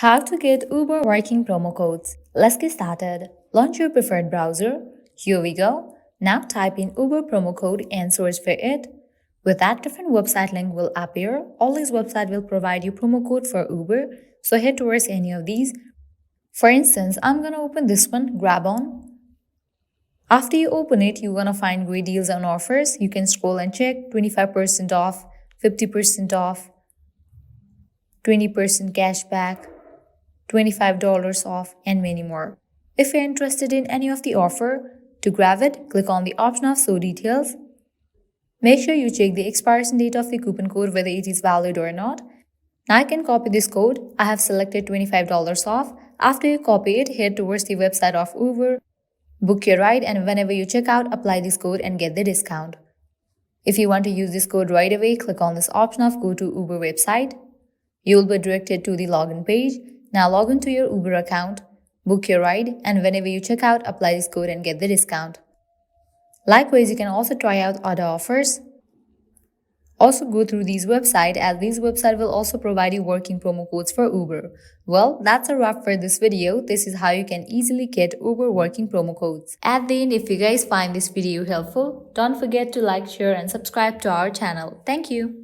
How to get Uber working promo codes. Let's get started. Launch your preferred browser. Here we go. Now type in Uber promo code and search for it. With that, different website link will appear. All these websites will provide you promo code for Uber. So head towards any of these. For instance, I'm gonna open this one, Grabon. After you open it, you're gonna find great deals and offers. You can scroll and check 25% off, 50% off, 20% cashback, $25 off, and many more. If you're interested in any of the offer, to grab it, click on the option of Show Details. Make sure you check the expiration date of the coupon code, whether it is valid or not. Now I can copy this code. I have selected $25 off. After you copy it, head towards the website of Uber, book your ride, and whenever you check out, apply this code and get the discount. If you want to use this code right away, click on this option of Go to Uber website. You will be directed to the login page. Now log into your Uber account, book your ride, and whenever you check out, apply this code and get the discount. Likewise, you can also try out other offers. Also go through these websites, as these websites will also provide you working promo codes for Uber. Well, that's a wrap for this video. This is how you can easily get Uber working promo codes. At the end, if you guys find this video helpful, don't forget to like, share, and subscribe to our channel. Thank you.